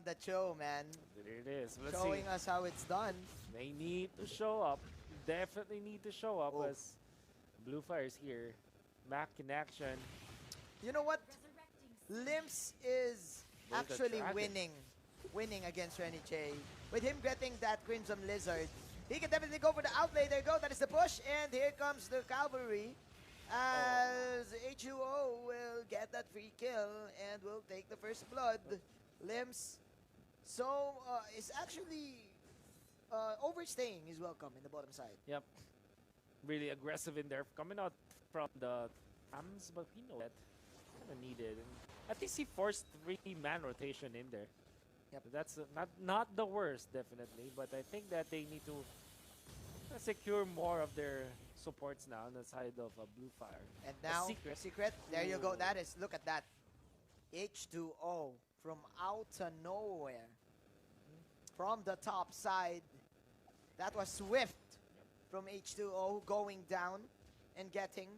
on the show, man. There it is. Let's Showing see. us how it's done. They need to show up. Definitely need to show up as BLUFIRE is here. Back in action. You know what? Limbs is actually Dragon. winning against Renny J. With him getting that Crimson Lizard, he can definitely go for the outlay. There you go. That is the push. And here comes the cavalry. As H2O will get that free kill and will take the first blood. Limbs is actually overstaying his welcome in the bottom side. Yep. Really aggressive in there. Coming out from the AMS, but we know that kind of needed. And at least he forced 3-man rotation in there. Yep. That's not the worst, definitely. But I think that they need to secure more of their supports now on the side of BLUFIRE. And now, Secret, there you go. That is, look at that. H2O from out of nowhere. From the top side. That was swift from H2O going down and getting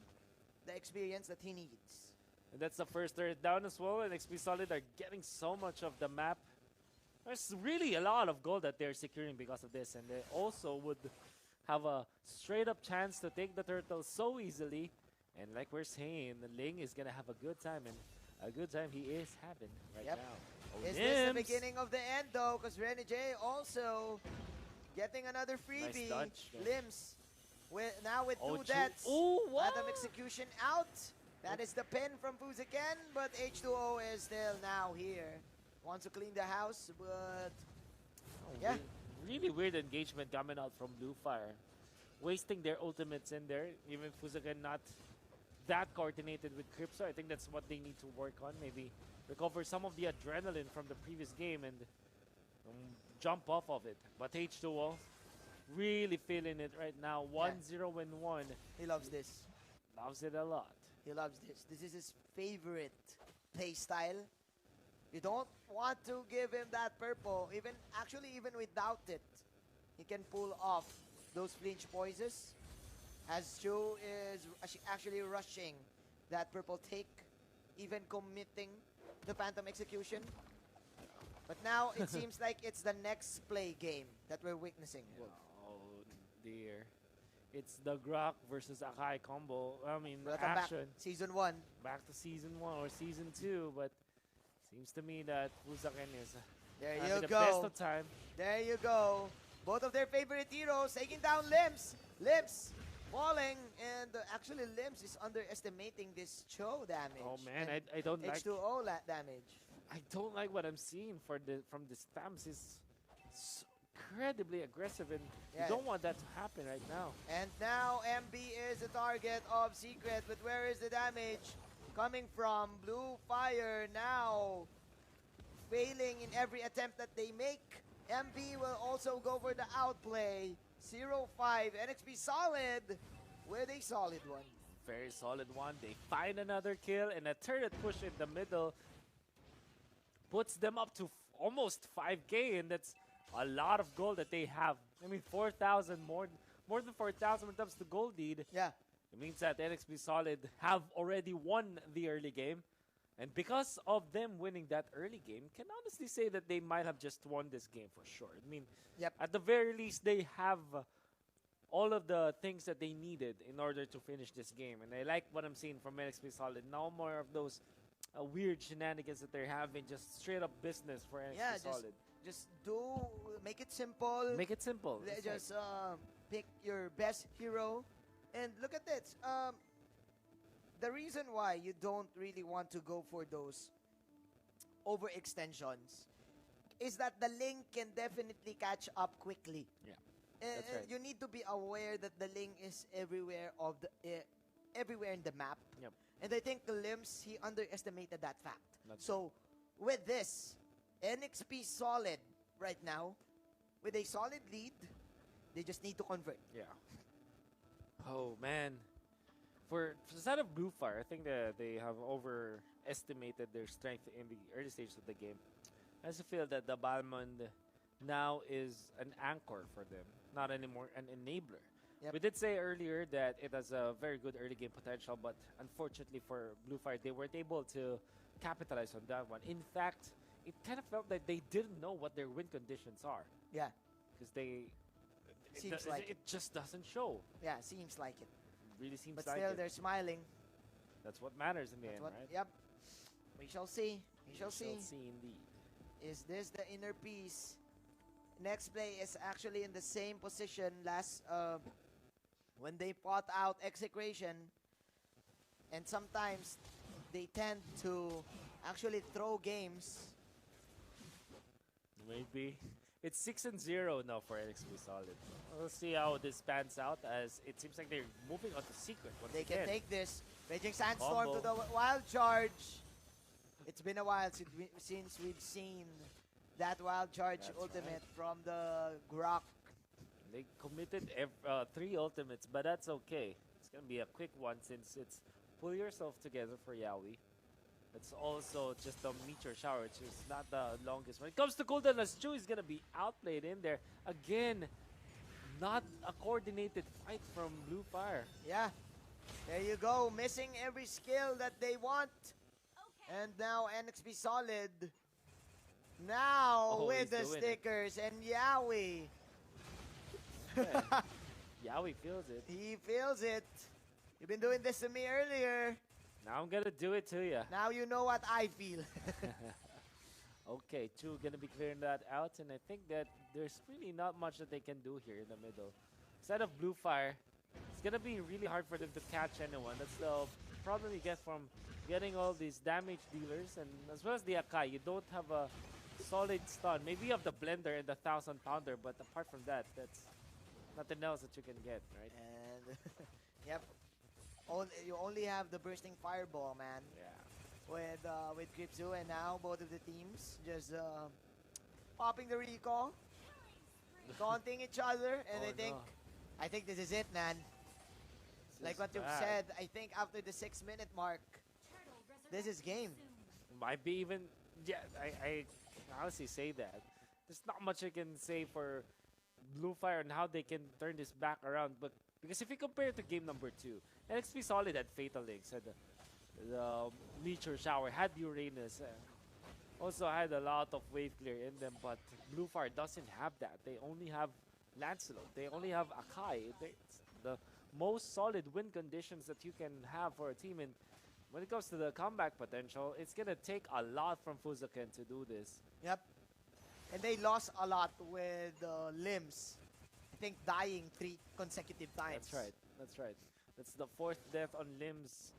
the experience that he needs. And that's the first turret down as well. And NXP Solid are getting so much of the map. There's really a lot of gold that they're securing because of this. And they also would have a straight-up chance to take the turtle so easily. And like we're saying, the Ling is going to have a good time. And a good time he is having right now. Oh, is this the beginning of the end, though? Because Renny J also getting another freebie. Nice dodge. Limbs now with 2 Chu. deaths. Oh, what? Atom execution out. That is the pin from Fuziken, but H2O is still now here. Wants to clean the house, but yeah. Really weird engagement coming out from BLUFIRE. Wasting their ultimates in there. Even Fuziken not that coordinated with Crypto. I think that's what they need to work on. Maybe recover some of the adrenaline from the previous game and jump off of it. But H2O really feeling it right now. 1-0-1. He loves this. Loves it a lot. He loves this. This is his favorite play style. You don't want to give him that purple. Even without it, he can pull off those flinch poises. As Chu is actually rushing that purple take, even committing the Phantom Execution. But now it seems like it's the next play game that we're witnessing. Oh dear. It's the Grok versus Akai combo. I mean, Welcome action. back. Season 1. Back to Season 1 or Season 2, but seems to me that Fuziken is there you the go. best of time. There you go. Both of their favorite heroes taking down Limbs. Limbs falling, and actually Limbs is underestimating this Cho damage. Oh man, I don't like H2O damage. I don't like what I'm seeing from the stamps. Is so incredibly aggressive, and you don't want that to happen right now. And now MB is the target of Secret, but where is the damage coming from? BLUFIRE now failing in every attempt that they make. MB will also go for the outplay. 0-5, NXP Solid with a solid one. Very solid one. They find another kill, and a turret push in the middle puts them up to almost 5K, and that's a lot of gold that they have. I mean, 4,000 more than 4,000 when it comes to gold lead. Yeah. It means that NXP Solid have already won the early game. And because of them winning that early game, can honestly say that they might have just won this game for sure. I mean, at the very least, they have all of the things that they needed in order to finish this game. And I like what I'm seeing from NXP Solid. No more of those weird shenanigans that they're having. Just straight up business for NXP Solid. Just make it simple. Make it simple. Just pick your best hero. And look at this. The reason why you don't really want to go for those overextensions is that the Ling can definitely catch up quickly. Yeah, that's right. You need to be aware that the Ling is everywhere everywhere in the map. Yep. And I think the Limbs, he underestimated that fact. So with this, NXP Solid right now, with a solid lead, they just need to convert. Yeah. Oh man. For the side of BLUFIRE, I think that they have overestimated their strength in the early stages of the game. I also feel that the Balmond now is an anchor for them, not anymore an enabler. We did say earlier that it has a very good early game potential, but unfortunately for BLUFIRE, they weren't able to capitalize on that one. In fact, it kind of felt like they didn't know what their win conditions are. Yeah. Because they... Seems like it just doesn't show. Yeah, seems like it. Really seems but like still, it. they're smiling. That's what matters in the end, right? Yep. We shall see. We shall see. Indeed. Is this the inner piece? Next play is actually in the same position last when they fought out execration, and sometimes they tend to actually throw games. Maybe. It's 6-0 now for NXP Solid. We'll see how this pans out, as it seems like they're moving on to Secret once They again. can take this. Raging Sandstorm Combo. to the wild charge. It's been a while since we've seen that wild charge ultimate from the Grok. They committed 3 ultimates, but that's okay. It's going to be a quick one since it's pull yourself together for Yaoi. It's also just a meteor shower, which is not the longest. When it comes to Golden, as Chu is going to be outplayed in there. Again, not a coordinated fight from BLUFIRE. Yeah, there you go. Missing every skill that they want. And now NXP Solid. Now with the stickers and Yaoi. Yeah. Yaoi feels it. He feels it. You've been doing this to me earlier. Now I'm gonna do it to you. Now you know what I feel. Okay, Chu gonna be clearing that out, and I think that there's really not much that they can do here in the middle. Instead of BLUFIRE, it's gonna be really hard for them to catch anyone. That's the problem you get from getting all these damage dealers, and as well as the Akai, you don't have a solid stun. Maybe you have the Blender and the 1000-pounder, but apart from that, that's nothing else that you can get, right? And yep. You only have the bursting fireball, man. Yeah. With Gripzu, and now both of the teams just popping the recall, taunting each other, and I think this is it, man. Like what you've said, I think after the 6-minute mark, this is game. Might be even, yeah, I honestly say that. There's not much I can say for BLUFIRE and how they can turn this back around, but because if you compare it to game number 2, NXP Solid had Fatal Links, had the Meteor Shower, had Uranus, also had a lot of wave clear in them, but BLUFIRE doesn't have that. They only have Lancelot, they only have Akai. It's the most solid win conditions that you can have for a team, and when it comes to the comeback potential, it's gonna take a lot from Fuzaken to do this. Yep. And they lost a lot with Limbs. I think dying 3 consecutive times. That's right. That's right. That's the 4th death on Limbs.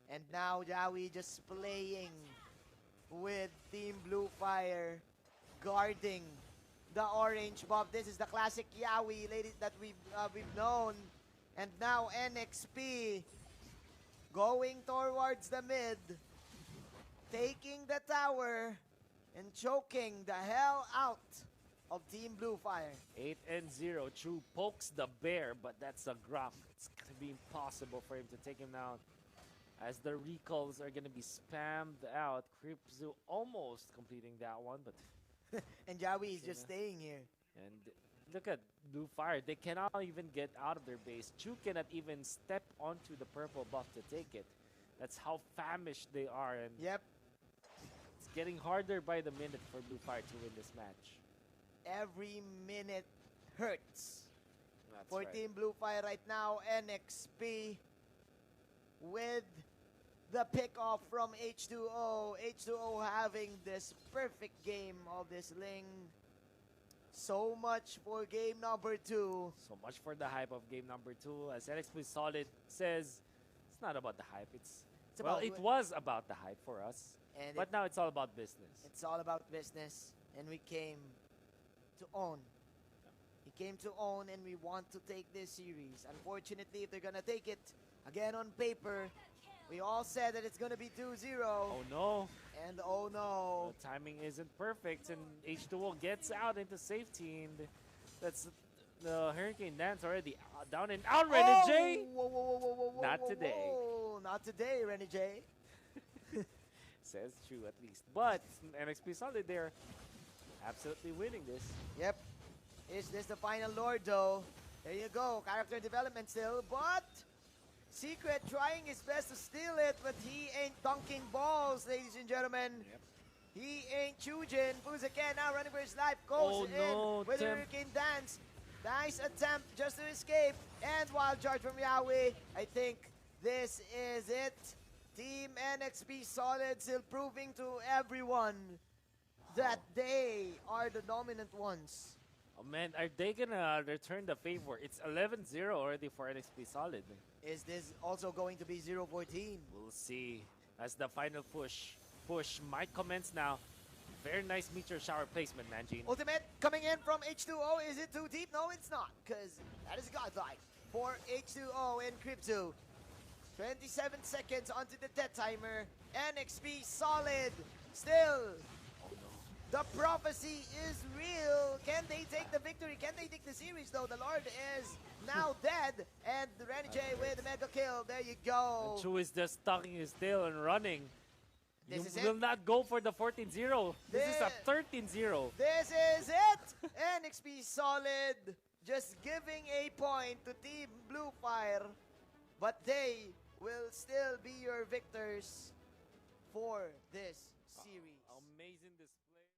And now Yaoi just playing with Team BLUFIRE, guarding the orange buff. This is the classic Yaoi, ladies, that we've known. And now NXP going towards the mid, taking the tower and choking the hell out of Team BLUFIRE. 8-0. Chu pokes the bear, but that's a Grok. It's gonna be impossible for him to take him down, as the recalls are gonna be spammed out. Kripzu almost completing that one, but and Yaoi is just staying here. And look at BLUFIRE. They cannot even get out of their base. Chu cannot even step onto the purple buff to take it. That's how famished they are. And yep. It's getting harder by the minute for BLUFIRE to win this match. Every minute hurts. That's for right. Team BLUFIRE right now. NXP with the pick-off from H2O. H2O having this perfect game of this Ling. So much for game number 2. So much for the hype of game number 2. As NXP Solid says, it's not about the hype. Well, it was about the hype for us. But now it's all about business. It's all about business. And we came to own. We came to own, and we want to take this series. Unfortunately, if they're going to take it, again on paper, we all said that it's going to be 2-0. Oh no. And oh no. The timing isn't perfect, and H2O gets out into safety, and that's the Hurricane Dance already down and out. Renny J. Whoa, not today. Not today, Renny J. Says true, at least. But NXP Solid, they're absolutely winning this. Yep. Is this the final Lord, though? There you go. Character development still, but Secret trying his best to steal it, but he ain't dunking balls, ladies and gentlemen. Yep. He ain't choosing. Fuzeken now running for his life. Goes in with a Hurricane Dance. Nice attempt just to escape. And wild charge from Yahweh. I think this is it. Team NXP Solid still proving to everyone that they are the dominant ones. Oh man, are they gonna return the favor? It's 11-0 already for NXP Solid. Is this also going to be 0-14? We'll see as the final push might commence now. Very nice meteor shower placement, Manjin. Ultimate coming in from H2O. Is it too deep? No, it's not, because that is godlike for H2O and Crypto. 27 seconds onto the death timer. NXP Solid still. The prophecy is real. Can they take the victory? Can they take the series though? The Lord is now dead. And Renjay with the mega kill. There you go. And Chu is just tucking his tail and running. This is will it. not go for the 14-0. This is a 13-0. This is it. NXP Solid just giving a point to Team BLUFIRE. But they will still be your victors for this series. Amazing display.